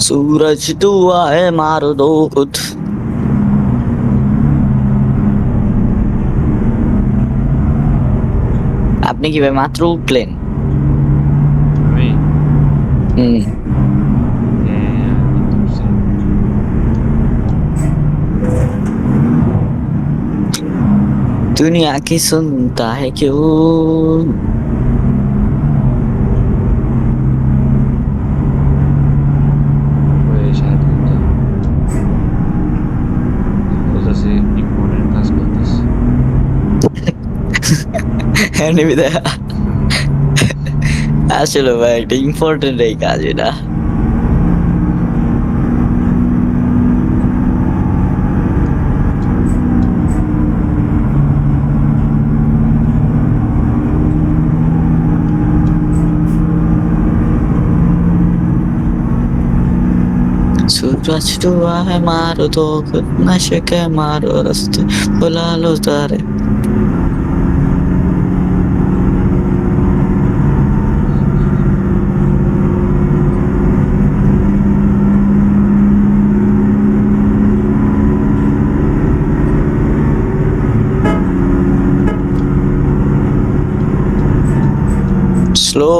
सूरज तू आए मारो दो खुद। আপনি কি ভাই মাত্র উঠলেন? আমি হুম। হ্যাঁ, আমি তো উঠছিলাম। दुनिया की सुनता है क्यों? ওই শাহেদ কিন্তু বলতেছে ইম্পর্টেন্ট কাজ করতেছে। এমনি দেখা আসলে ভাই একটা ইম্পর্টেন্ট এই কাজ এটা। सूरज डूबा है मारो तो खुद नशे के मारो रास्ते बुला लो तारे। স্লো।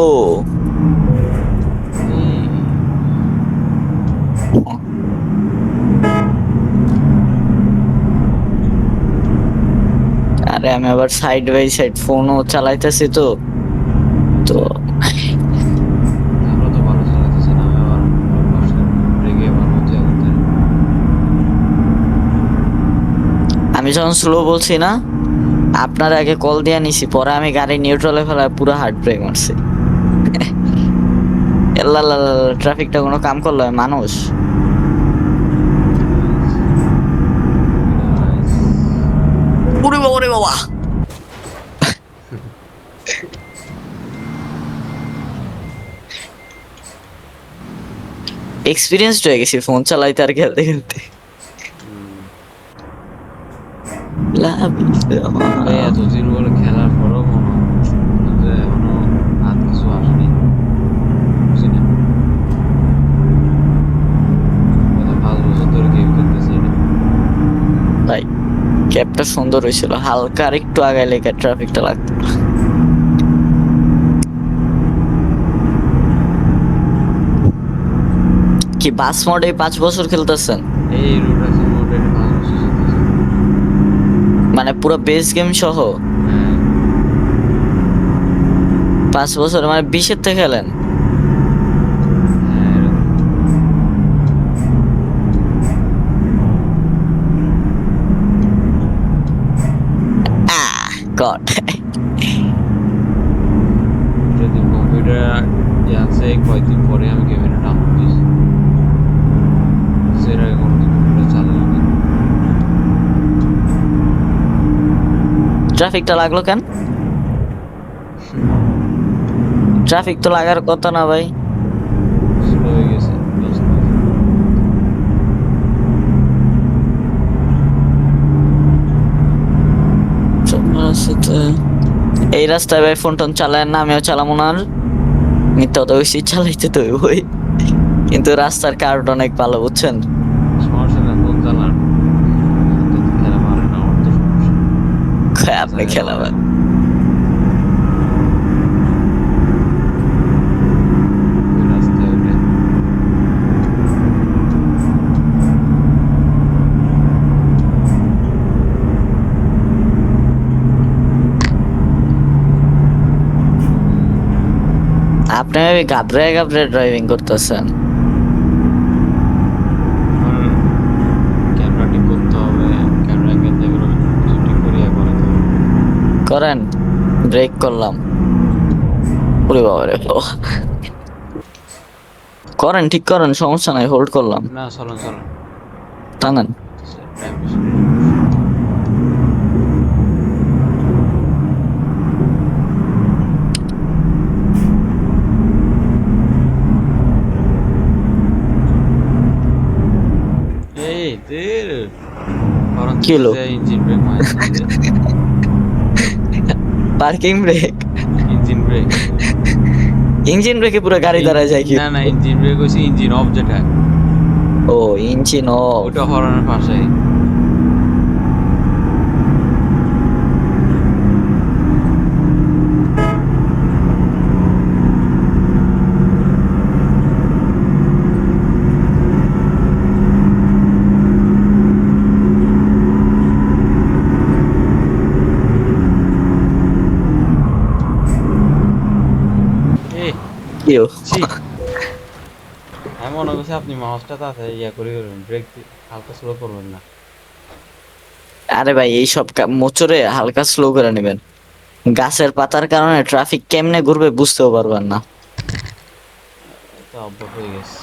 আরে আমি আবার সাইড বাই সাইড ফোনও চালাইতেছি তো তো আমরা তো ভালো চালাতেছি না, আমি আবার ব্রেকে আবার মধ্যে আগুন। আমি যখন স্লো বলছি না, আপনার আগে কল দিয়ে নিছি, পরে আমি গাড়ি নিউট্রালে ফেলা পুরো হার্ড ব্রেক মারছি। ট্রাফিকটা কোনো কাম করলো মানুষ? ওরে বাবা রে বাবা, এক্সপিরিয়েন্সড হয়ে গেছি ফোন চালাইতে আর খেলতে খেলতে। এতদিন বলে খেলার পরও মনে হয় যে এখনো হাত কিছু আসেনি, বুঝি না। গত 5 বছর ধরে গেম খেলতেছি না। ভাই ক্যাবটা সুন্দর হয়েছিল, হালকা আর একটু আগে লেগে ট্রাফিকটা লাগতো। কি বাস মোডে 5 বছর খেলতেছেন? এই রোটাসের মোডে 5 বছর চলতেছে। মানে পুরো বেস গেম সহ হ্যাঁ, 5 বছর, মানে 20-এর থেকে খেলেন? হ্যাঁ, এরকম। গড। যদি কম্পিউটার আছে কয়েকদিন পরে আমি গেমটা ডাউনলোড দিয়েছি, সেটা কোনোদিন কম্পিউটার চালানো না। ট্রাফিকটা লাগলো কেন? ট্রাফিক তো লাগার কথা না ভাই। স্লো হয়ে গেছে রাস্তা। এই রাস্তায় ভাই ফোন টোন চালায় না, আমিও চালাবো না আর। মিথ্যা কথা বেশি চালাইতে তো ওই, কিন্তু রাস্তার কার্ড অনেক ভালো বুঝছেন। সমস্যা না, ফোন চালান, খেলা মারে না, আমার তো সমস্যা। আপনি খেলাবেন? ওই রাস্তায় ওইটা আপনি ঘাবড়ে ঘাবড়ে ড্রাইভিং করতেছেন। ক্যামেরা ঠিক করতে হবে, ক্যামেরা অ্যাঙ্গেল যেগুলো ঠিক করিয়া করাতে হবে। করেন, ব্রেক করলাম। ওরে বাবা রে বাবা। করেন, ঠিক করেন, সমস্যা নাই, হোল্ড করলাম। না, চলুন চলুন, টানেন। টাইম বেশি। এই দের কি হলো? ইঞ্জিন ব্রেক মারছে, parking break? Engine brake. Engine ব্রেকে পুরো গাড়ি দাঁড়ায় যায় কি? না না, ইঞ্জিন ব্রেক হচ্ছে ইঞ্জিন অফ যেটা, ও ইঞ্জিন অফ। ওটা হরনের পাশে। এ কিও ছি, আমি মনে করছি আপনি মাউসটা তাতে ইয়া করে ব্রেক হালকা স্লো করবেন না। আরে ভাই এইসব মোচড়ে হালকা স্লো করে নেবেন, গাছের পাতার কারণে ট্রাফিক কেমনে ঘুরবে বুঝতেও পারবেন না। তো অভ্যাস হয়ে গেছে।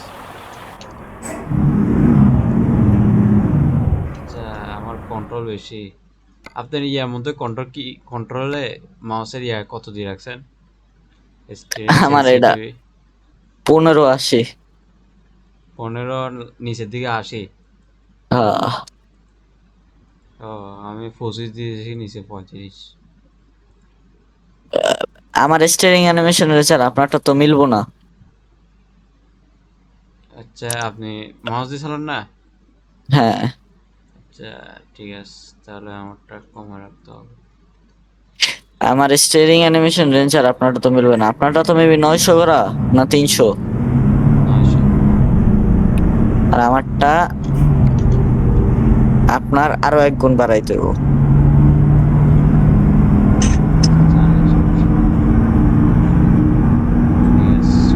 আচ্ছা, আমার কন্ট্রোল বেশি। আপনার ইয়ার মধ্যে কন্ট্রোল কি, কন্ট্রোলে মাউসের ইয়া কত দিয়ে রাখছেন? স্টিয়ারিং আমার এটা সেন্সিটিভিটি 1580। 15 নিচের দিকে 80। আহ, ও, আমি 25 দিয়েছি, নিচে 35। আমার স্টিয়ারিং অ্যানিমেশন রয়েছে, আর আপনারটা তো মিলবো না। আচ্ছা, আপনি মাউস দিয়ে চালান না? হ্যাঁ, আচ্ছা, ঠিক আছে, তাহলে আমারটা কমে রাখতে হবে। আমার স্টিয়ারিং অ্যানিমেশন রেঞ্জ আর আপনারটা তো মিলবে না। আপনারটা তো মেবি 900 করা না 300, 900। আর আমারটা আপনার আরো 1 গুণ বাড়াইতে হবে। জানি, সমস্যা নেই। ঠিক আছে।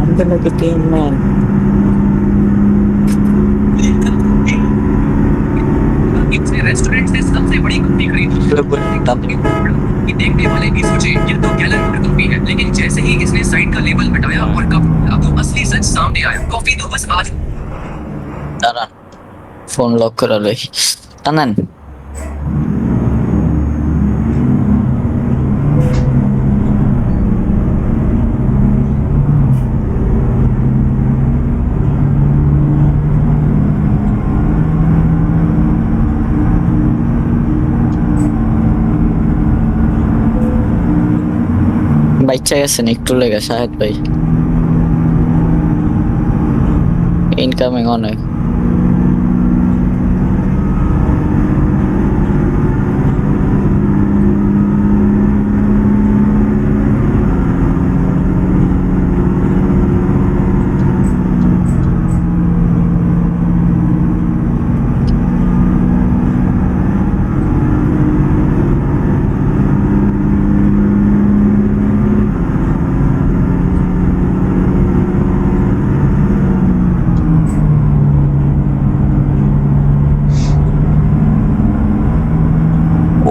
I'm gonna be team man. इसने रेस्टोरेंट से सबसे बड़ी कंपनी खरीदी कि देखने वाले भी सोचे ये तो गैलन कंपनी है, लेकिन जैसे ही इसने साइड का लेबल हटाया और कप अब तो असली सच सामने आया। कॉफी तो बस आज দাঁড়ান, ফোন লক করে লই। টানেন। বাচ্চা গেছেন একটু লেগে শাহেদ ভাই, ইনকামিং অনেক।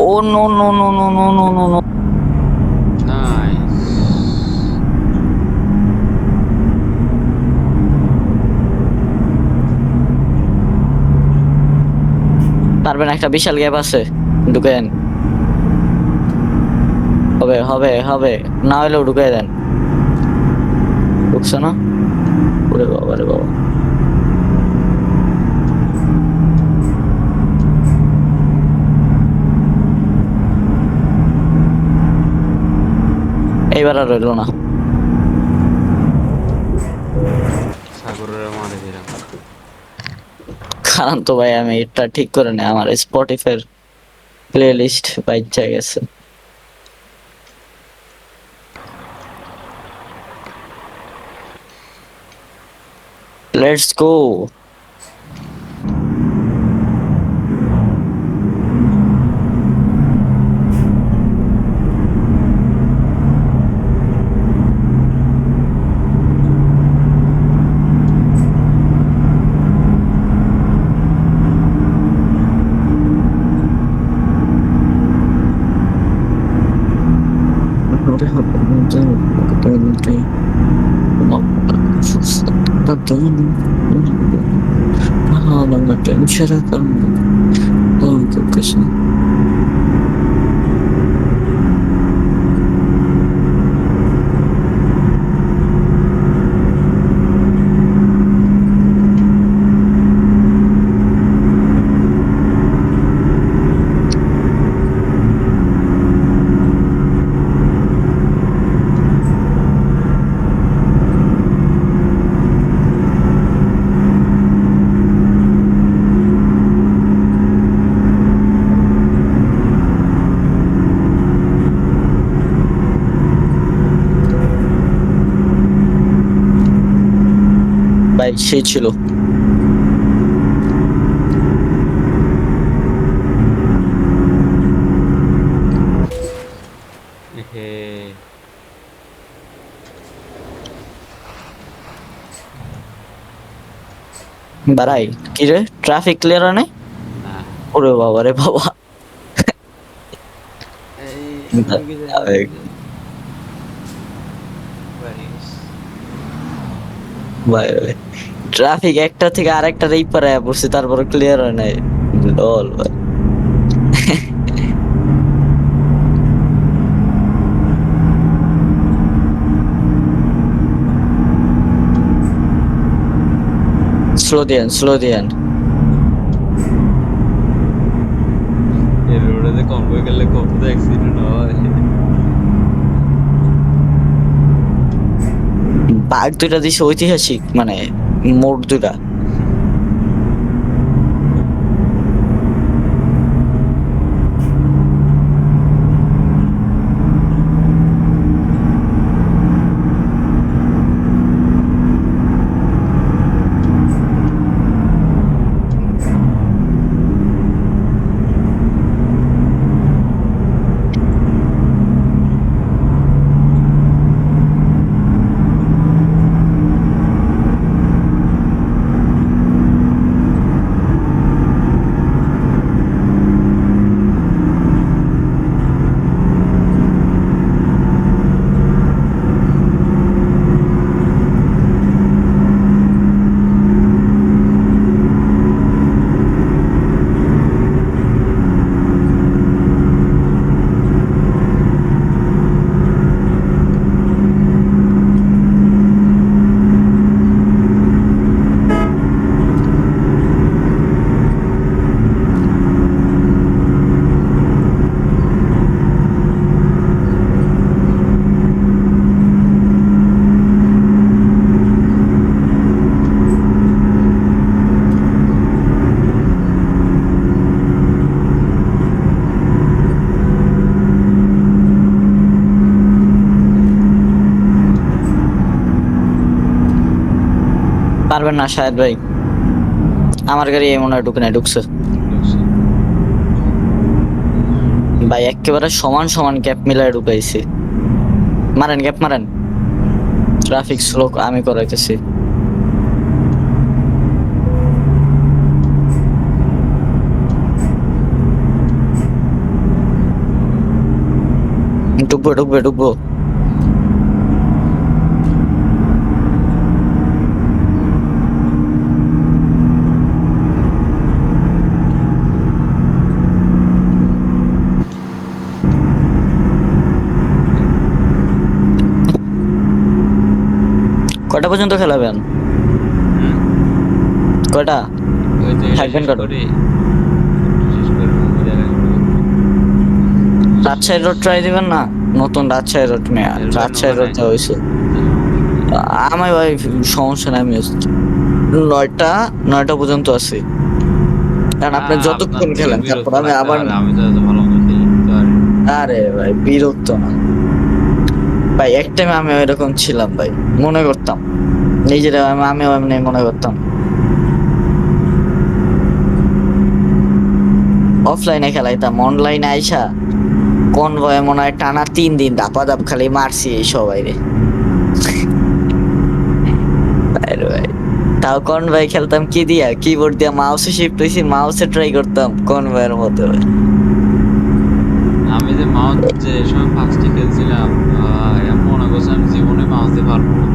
Oh no no no no no no no no. Nice. পারবেন, একটা বিশাল গ্যাপ আছে, ঢুকেন। হবে হবে হবে, না হলেও ঢুকে দেন। ঢুকছে না? ওরে বাবা রে বাবা। এইবার আর রইলো না। সাগরের মারে দিলাম। কারণ তো ভাই আমি এটা ঠিক করে নেই, আমার স্পটিফাই প্লে লিস্ট বাচ্চা গেছে। Let's go. ভাই সেই ছিল। হে বাড়াই কি রে, ট্রাফিক ক্লিয়ার হয় নাই? না ওরে বাবা রে বাবা। এই তুমি কি জানো প্যারিস ভাই ভাই ট্রাফিক একটা থেকে আরেকটা এই পারে পড়ছে, তারপরে ক্লিয়ার হয় নাই। লল ভাই। স্লো দিয়েন। এই রোডে যে কনভয় গেলে কত অ্যাক্সিডেন্ট হয়। বাঘ দুইটা দিছে ঐতিহাসিক, মানে মোড় দুইটা। পারবেন না শায়দ ভাই, আমার গাড়ি এই মনে হয় ঢুকে নাই, ঢুকছে ভাই। একেবারে সমান সমান গ্যাপ মিলায় ঢুকাইছি। মারেন গ্যাপ মারেন, ট্রাফিক স্লো আমি করাইতেছি। ঢুকবো। কটা পর্যন্ত খেলাবেন? কটা ওই তো এটা থাকবেন শেষ কটা? করে মুভি দেখা শুরু করবো। রাজশাহী রোড ট্রাই দিবেন না? নতুন রাজশাহী রোড নিয়ে, রাজশাহী রোড যা হয়েছে। আমার ভাই সমস্যা নাই, আমি নয়টা পর্যন্ত আছি, কারণ আপনি যতক্ষণ আপনার থেকে খেলেন তারপর বিরক্ত আমি লাগতে আবার। পারে, আমি তো এত ভালো মতো খেলি তো আর। আরে ভাই বিরক্ত না ভাই, এক টাইমে আমি এরকম ছিলাম ভাই, মনে করতাম নিজেরা আমিও এমনি মনে করতাম। অফলাইনে খেলাইতাম, অনলাইনে আইসা কোন ভয়ে মনে হয় টানা 3 দিন দাপাদাপ খালি মারছি এই সবাই রে। আরে ভাই তাও কোন ভাই খেলতাম কি দিয়া, কিবোর্ড দিয়া মাউসে শিফট হইছি, মাউসে ট্রাই করতাম কোন ভাইয়ের মতো। আমি যে মাউস যে সময় ফার্স্টে খেলছিলাম, এমন মনে করছি আমি জীবনে মাউস দিয়ে পারবো না।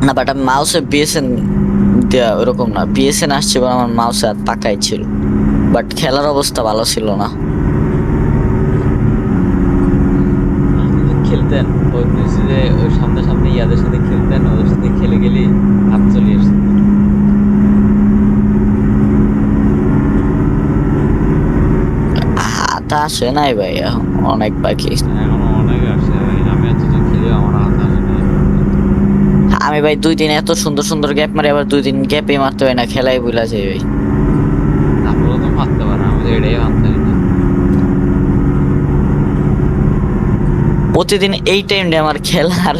না বাট আমি মাউসে বিএসএন দেয়া ওরকম না, বিএসএন আসছে বা আমার মাউসে আর পাকাই ছিল, বাট খেলার অবস্থা ভালো ছিল না। আপনি তো খেলতেন ওই হচ্ছে যে ওই সামনে সামনে ইয়াদের সাথে খেলতেন, ওদের সাথে খেলে গেলে হাত চলে আসতো। হাত আসে নাই ভাই, এখন অনেক বাকি। এখনো অনেক আসে ভাই, আমি এতদিন খেলেও আমার হাত আসে না। আমি ভাই 2 দিন এত সুন্দর সুন্দর গ্যাপ মারি, আবার 2 দিন গ্যাপে মারতে হয় না, খেলাই ভুলা যায় ভাই। তারপরে তো মারতে পারে, আমি তো এটাই মারতে পারি না। প্রতিদিন এই টাইমটা আমার খেলার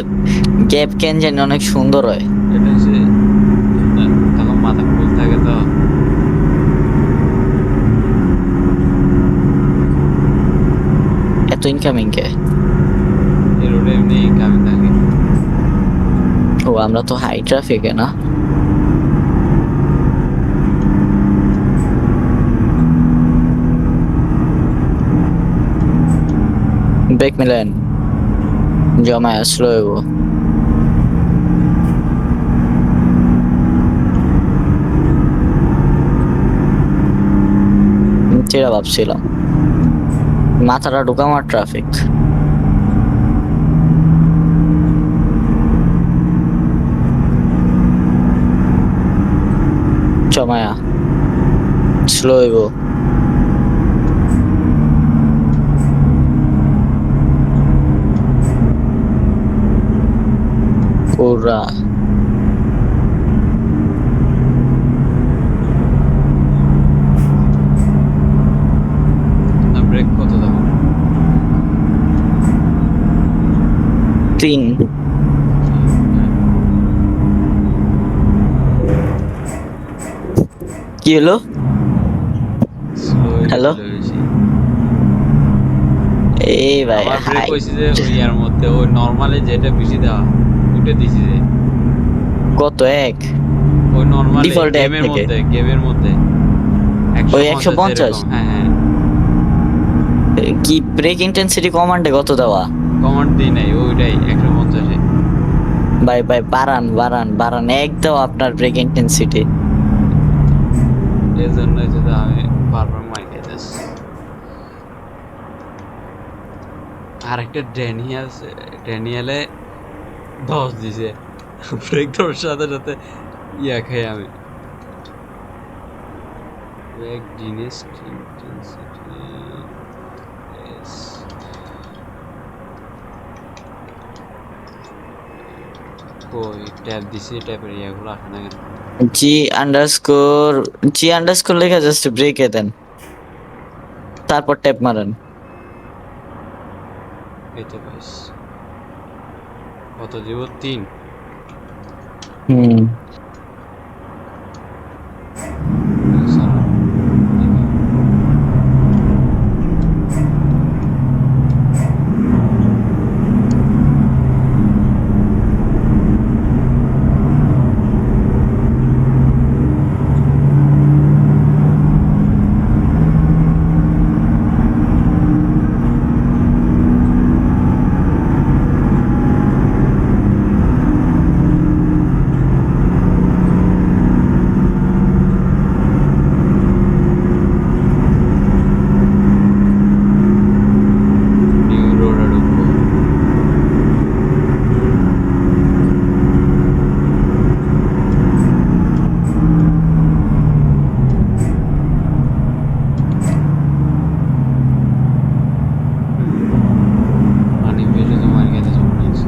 গ্যাপ কেন জানি অনেক সুন্দর হয়। এটা হচ্ছে তখন মাথা ফুল থাকে তো। এত ইনকামিং কে? এই রোডে এমনি কামে থাকে। ও আমরা তো হাই ট্রাফিকে না। ব্রেক মিলেন জমা আসলো এগো। যেটা ভাবছিলাম মাথাটা ঢুকা আমার ট্রাফিক। জমায়া স্লো এগো। পুরা না ব্রেক কত দাও? 3। কি হলো? Slow Hello? বেশি। এই ভাই আমার ব্রেক হাই হয়েছে যে ওই ইয়ার মধ্যে ওই নর্মালি যেটা বেশি দেওয়া উঠে দিছি যে কত এক? ওই নর্মালি Default এক গেমের থেকে? মধ্যে গেমের মধ্যে ওই 150 150? যেরকম। হ্যাঁ হ্যাঁ কি ব্রেক ইন্টেন্সিটি কমান্ডে কত দেওয়া? কমান্ড দিই নাই ওইটাই 150-এ। ভাই ভাই বাড়ান বাড়ান বাড়ান এক দাও আপনার ব্রেক ইন্টেন্সিটি। এর জন্য হচ্ছে যে আমি বারবার মাই খাইতেছি। আর একটা ড্যানিয়েলে 10 দিছে ব্রেক ধরার সাথে সাথে ইয়া খাই আমি। ব্রেক ডিনেস্ট ইন্টেন্সিটি এস কই ট্যাব দিছি, ট্যাবের ইয়াগুলো আসে না কেন? জি আন্ডারস্কোর লেখা জাস্ট ব্রেকে দেন, তারপর ট্যাপ মারেন। এই তো পাইস। কত দিব? 3। হুম নিউ রোডে ঢুকবো। পানি বেশি তো মার খেতে মনে হচ্ছে।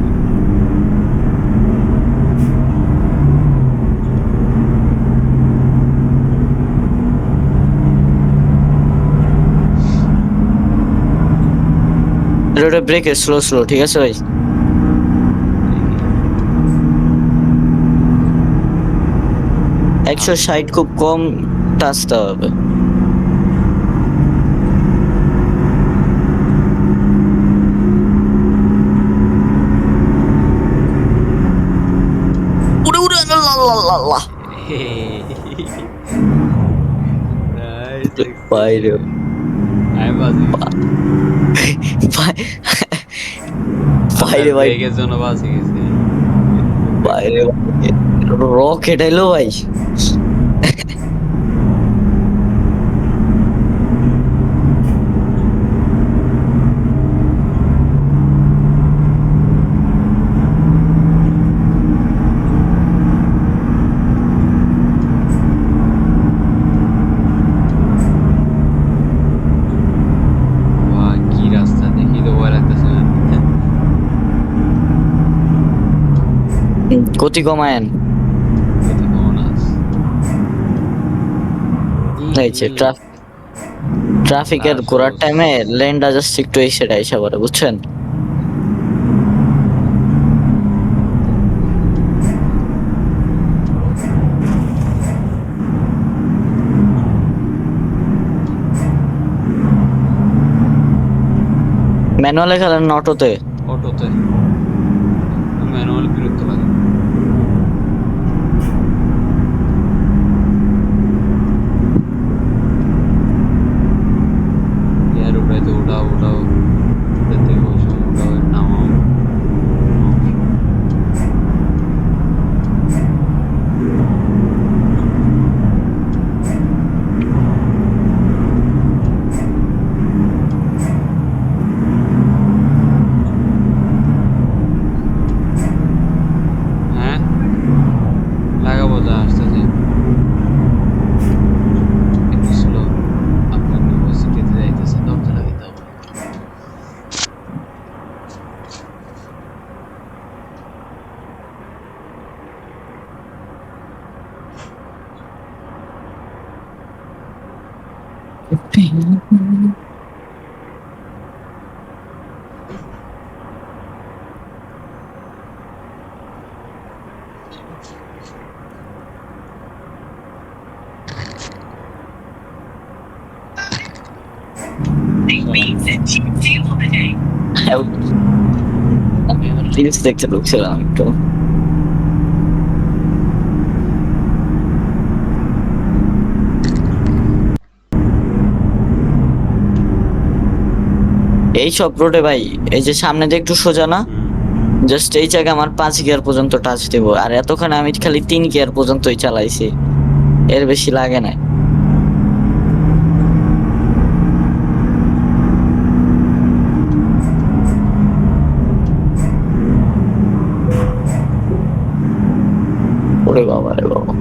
রোডে ব্রেকে স্লো স্লো, ঠিক আছে ভাই? 160 খুব কম টাচতে হবে। উড়ে উড়ে আল্লাহ বাইরে আমি বাজি বাইরে ভাই ব্রেকের জন্য বাঁচে গেছে। বাইরে রকেট এলো ভাই। বাহ, কি রাস্তা দেখি তো ভয় লাগতেছে না। গতি কমায়েন। কত কেমন আছে? এই যে ট্রাফিকের Last ঘোরার house. টাইমে লেনটা জাস্ট একটু এই সেটা এসে পড়ে, বুঝছেন? ম্যানুয়ালে খেলেন না অটোতে? অটোতে ম্যানুয়াল বিরক্ত লাগে। ইয়ার উঠাইতে উঠাও উঠাও, উঠার থেকে ওই সময় উঠাও, নামাও। হ্যাঁ লাগাবো, যা আসতেছে একটু স্লো। আপনার ইউনিভার্সিটিতে যাইতেছে, দরজা লাগাইতে হবে। রিলস দেখতে ঢুকছিলাম একটু। এই সব রোডে ভাই, এই যে সামনে দিয়ে একটু সোজা না, জাস্ট এই জায়গায় আমার 5 গিয়ার পর্যন্ত টাচ দেব, আর এতক্ষণ আমি খালি 3 গিয়ার পর্যন্তই চালাইছি, এর বেশি লাগে না। ওরে বাবা রে বাবা,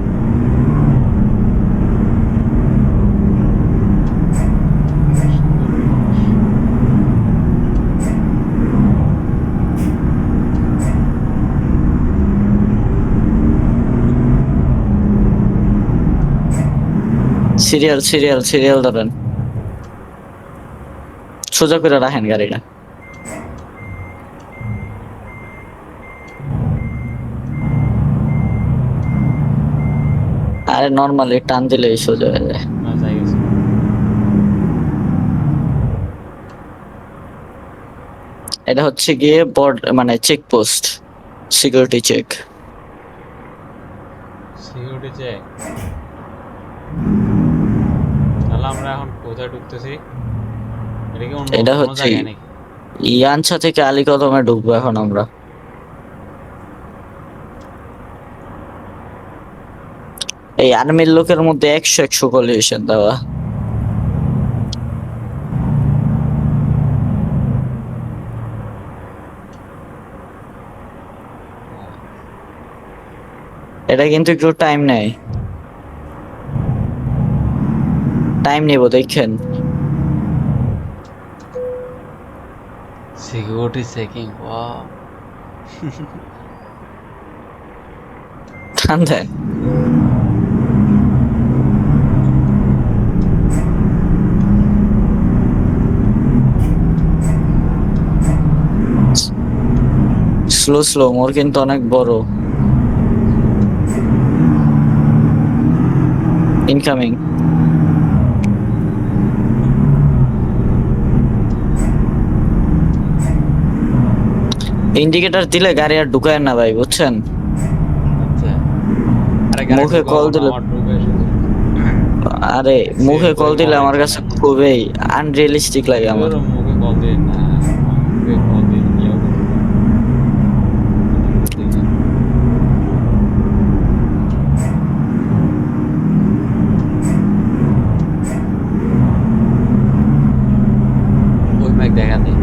সিরিয়াল সিরিয়াল সিরিয়াল ধরেন, সোজা করে রাখেন গাড়িটা। আরে নর্মালি টান দিলেই সোজা হয়ে যায়। না যাই গেছে। এটা হচ্ছে গিয়ে মানে checkpost, security check. Security check. তাহলে আমরা এখন কোথায় ঢুকতেছি? এটা কি অন্য এটা কোনো হচ্ছে জায়গায় নাকি? ইয়ানছা থেকে আলীকদমে ঢুকবো এখন আমরা। এই আর্মির লোকের মধ্যে 100 কোয়ালিফিকেশন দেওয়া। এটা কিন্তু একটু টাইম নেয়, টাইম নেব দেখেন। Security checking, wow. টান দেন। স্লো স্লো, মোর কিন্তু অনেক বড়। ইনকামিং। ইন্ডিকেটর দিলে গাড়ি আর ঢুকায় না ভাই, বুঝছেন? আচ্ছা, আরে গাড়ি মুখে ঢুকাবো কল না, দিলে, আমার ঢুকে শুধু আরে মুখে সেভ কল করে দিলে মোবাইল আমার কাছে চালানো। খুবই আনরিয়েলিস্টিক লাগে আমার। ওর মুখে কল দিয়ে না, মুখে কল দিয়ে ইয়ে করবো। দেখি। ওই ম্যাক দেখা নেই,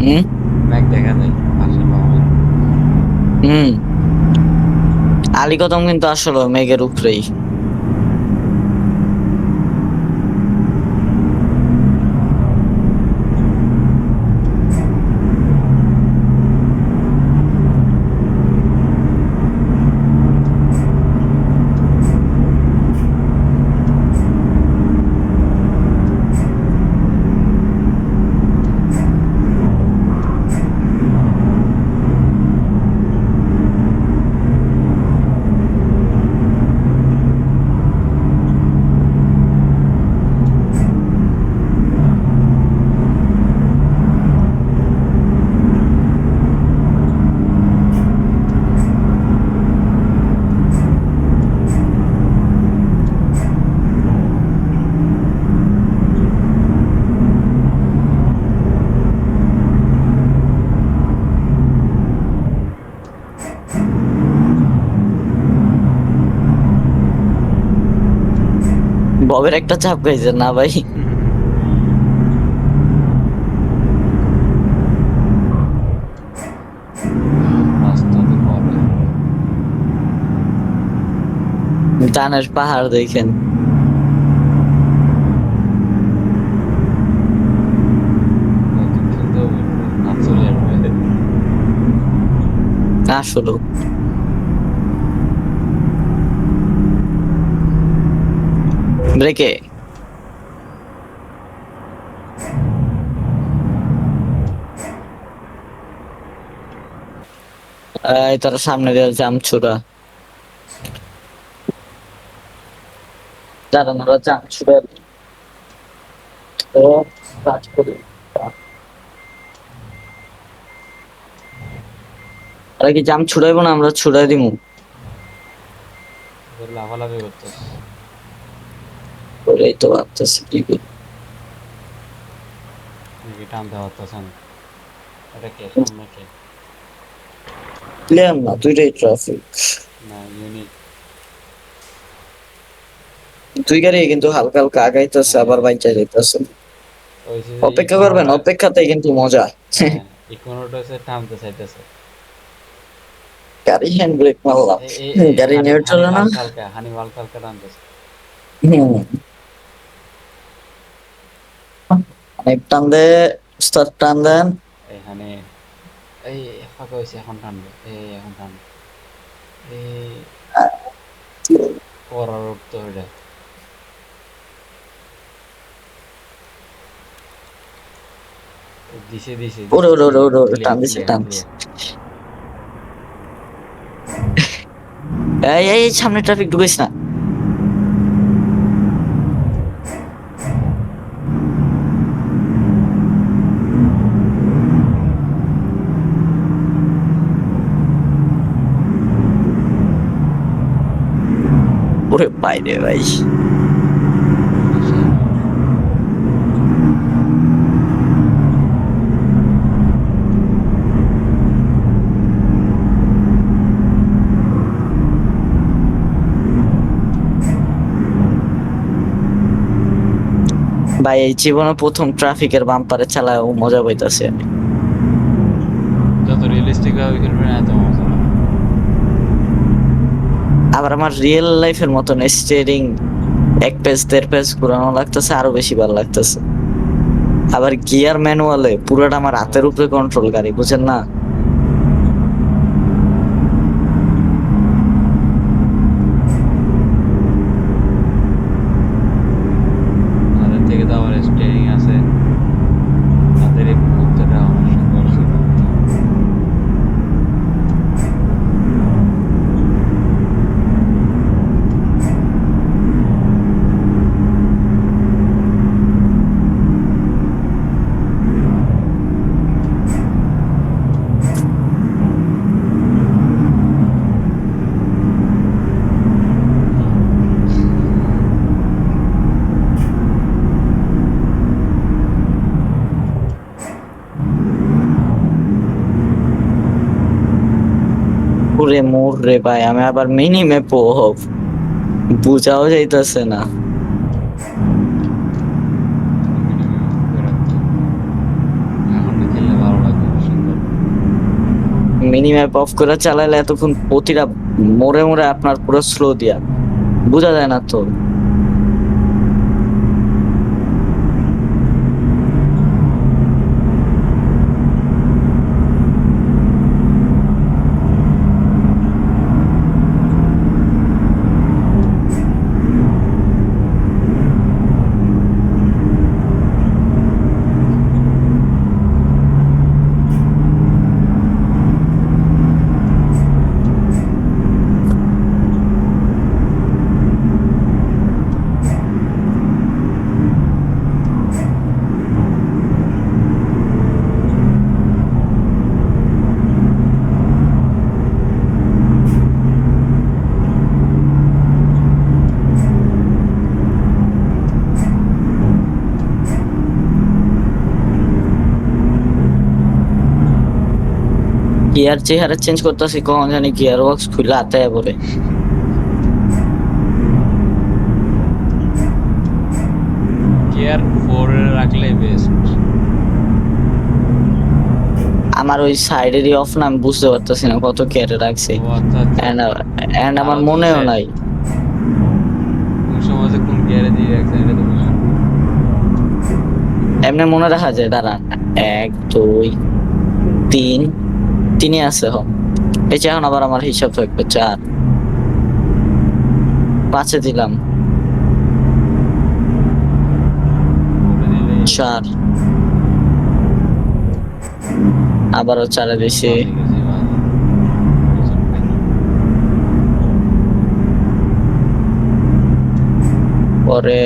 হুম ম্যাক দেখা নেই পাশে বাবা। হুম, আলীকদম কিন্তু আসলে মেঘের উপরেই। ববের একটা চাপ খাইছে না ভাই? রাস্তা তো করে ডানের পাহাড় দেখেন। নতুন খেলতে হবে না চলে আসবে আসলে ব্রেকে এই তার সামনে দিয়ে জাম ছুড়া, দাঁড়ান ওরা জাম ছুড়ে তো কাজ করি। ওরা কি জাম ছুড়াইবো না আমরা ছুড়াই দিমু? ওদের লাফালাফি করতেছ ওরাই তো ভাবতেছি কি করি। নাকি টানতে পারতেছেন এটা কে সামনে কে ক্লিয়ার না, দুইটাই ট্রাফিক। না ইউনিট দুই গাড়ি কিন্তু হালকা হালকা আগাইতেছে আবার বাইচা যাইতেছে। ওই যে অপেক্ষা করবেন, ইকোনোটা অপেক্ষাতে কিন্তু মজা। হ্যাঁ ইকোনোটা হচ্ছে টানতে চাইতেছে গাড়ি হ্যান্ড ব্রেক মারলাম, গাড়ি হানি হানি নিউট্রালে না। হানি হালকা হালকা টানতেছে হুম, অনেক টান দে, স্টার্ট টান দেন। এখানে এই ফাঁকা হয়েছে এখন টানবে এই এখন টানবে এই করার উঠতে ওইটা দিছে দিছে ওরে দিছে ওরে ওরে ওরে ওরে, টান ক্লিয়ার দিছে ক্লিয়ার টান দিছে। ক্লিয়ার এই সামনে ট্রাফিক ঢুকাইস না। ওরে বাইরে ভাই, ভাই এই জীবনে প্রথম ট্রাফিকের বাম্পারে চালায় ও মজা পাইতাছে আমি। যত রিয়েলিস্টিক ভাবে খেলবে না এত মজা হবে। আবার আমার রিয়েল লাইফের মতন স্টিয়ারিং এক পেজ দেড় পেজ ঘুরানো লাগতেছে, আরো বেশি ভালো লাগতেছে। আবার গিয়ার ম্যানুয়ালে পুরোটা আমার হাতের উপরে কন্ট্রোল গাড়ি, বুঝেন না? তাদের থেকে তো আবার স্টিয়ারিং আছে তাদের এই মুহূর্তটা অনেক সুন্দর ছিল ওরে মোর রে ভাই, আমি আবার মিনি ম্যাপ বুঝাও যাইতেছে না। এখন তো খেললে ভালো লাগবে সুন্দর মিনি ম্যাপ অফ করে চালাইলে এতক্ষণ প্রতিটা মোড়ে মোড়ে আপনার পুরো স্লো দিয়া বোঝা যায় না তো। গিয়ার চেহারা চেঞ্জ করতেছি, কখন জানি গিয়ার বক্স খুলে হাতে পড়ে। 4 রাখলে বেস্ট। আমার ওই সাইডেরই অফ না, আমি বুঝতে পারতেছি না কত কেয়ারে রাখছি। ও আচ্ছা আচ্ছা, এন্ড আমার তাহলে তো মনেও শেষ। নাই। কোন সময় যে কোন গিয়ারে দিয়ে রাখছেন এটা তো বুঝলাম না। এমনি মনে রাখা যায়, দাঁড়ান। 1 2 3, 3 আছে হ। এই যে এখন আবার আমার হিসাব থাকবে 4, 5 দিলাম, করে দিলে 4, আবারও 4 দিছি। বাজে গেছে, বাজে। বুঝলাম না। পরে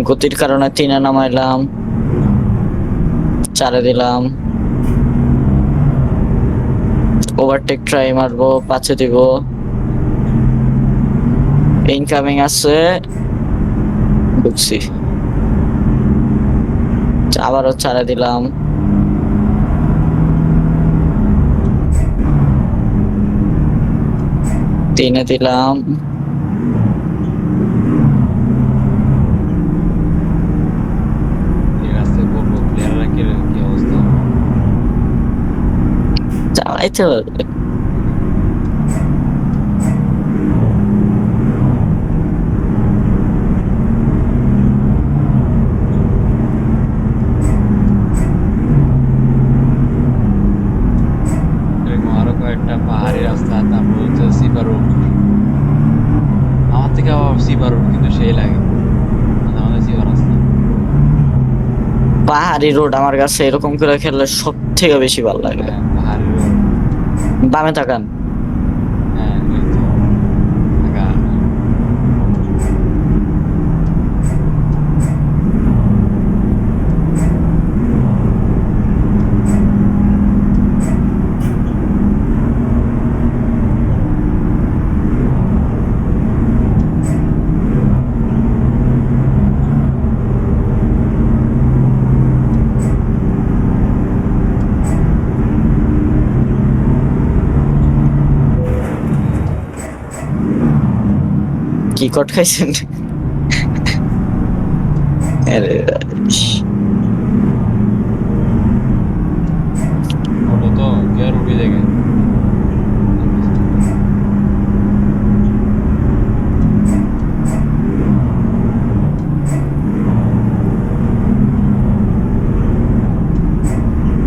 গতির কারণে 3 নামাইলাম, 4 দিলাম। ওভারটেক ট্রাই মারবো, 5 দিব। ইনকামিং আছে, ঢুকছি, আবারও 4 দিলাম। 3 দিলাম। এই রাস্তায় বলবো প্লেয়াররা কি অবস্থা। চালাইতে হবে। এরকম আরো কয়েকটা পাহাড়ি রাস্তা, তারপর হচ্ছে সিপার রোড। আমার থেকে আবার সিপার রোড কিন্তু সেই লাগে, আমাদের সিপার রাস্তা। পাহাড়ি রোড আমার কাছে এরকম করে খেললে সব থেকে বেশি ভালো লাগে। হ্যাঁ পাহাড়ি রোড। বামে তাকান। হ্যাঁ ওই তো ঢাকা। কি কট খাইছেন? আরে ওটা তো গিয়ার উঠে দেখে।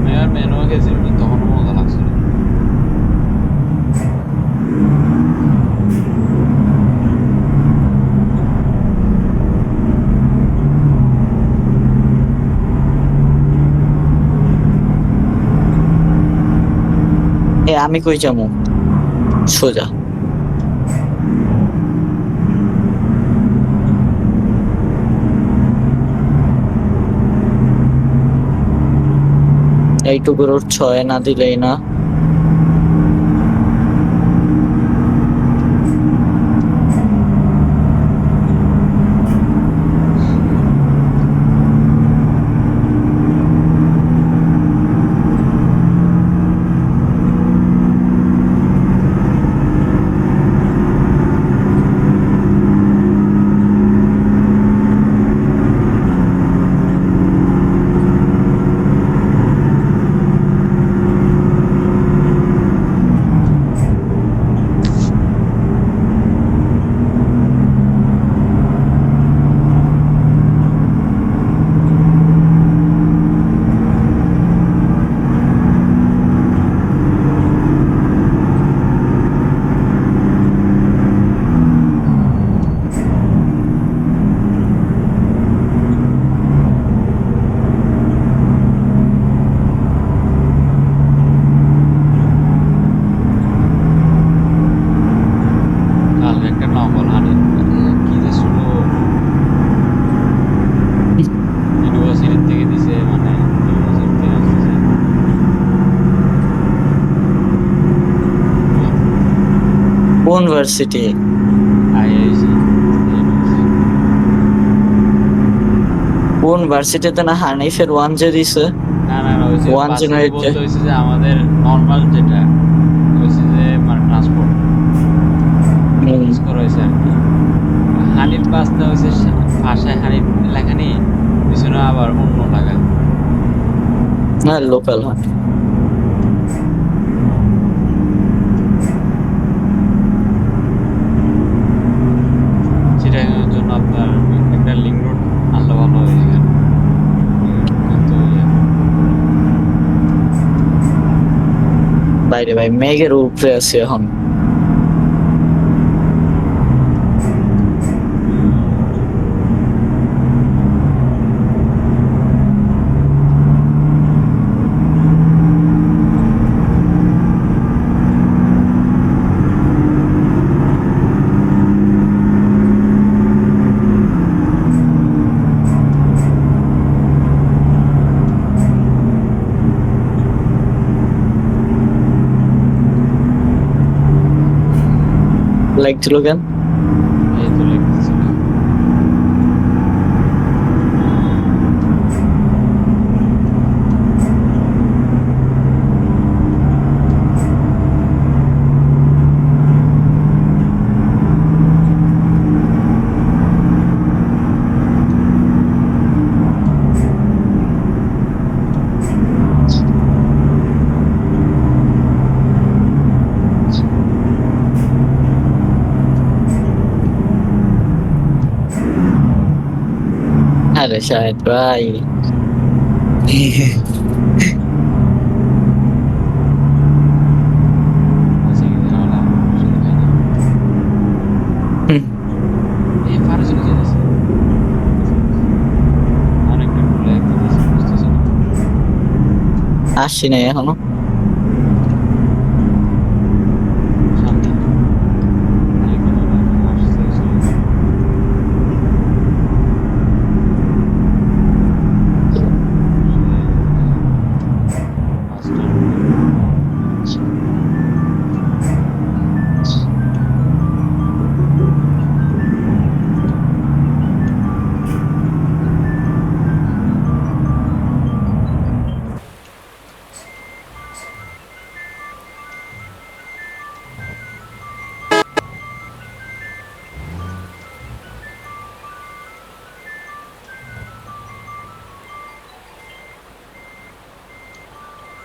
মেয়ার মেনুয়া গেছিল তখনও মজা লাগছিল। আমি কই যাবো? সোজা। এইটুকুর 6 না দিলেই না। কালকে একটা নকল হানি কি যে শুনো ইউনিভার্সিটি থেকে দিছে, মানে ইউনিভার্সিটি থেকে আসছে। কোন ভার্সিটি? আইআইসি কোন ভার্সিটিতে না হানিফের 1 যে দিছে? না না না, হয়েছে One বাসে January বলতে হয়েছে যে আমাদের নর্মাল যেটা হয়েছে যে মানে ট্রান্সপোর্ট ইউজ করা হয়েছে আর কি। হানিফ বাসটা হচ্ছে পাশে হানিফ লেখা নেই, পিছনে আবার অন্য লাগা। না লোকাল হয়। চিটাগাংয়ের জন্য আপনার একটা লিঙ্ক রোড আনলে ভালো হয় এখানে। কিন্তু বাইরে ভাই মেঘের উপরে আছে এখন। লাগছিল কেন? এই তো লিখতেছিল। আরে শাহেদ ভাই আছে কি ঝামেলা? শুধু খাই না। এই ফারুক চলে যেতেছে। অনেকটা ভুলে বুঝতেছি না। আসছি নাই এখনো।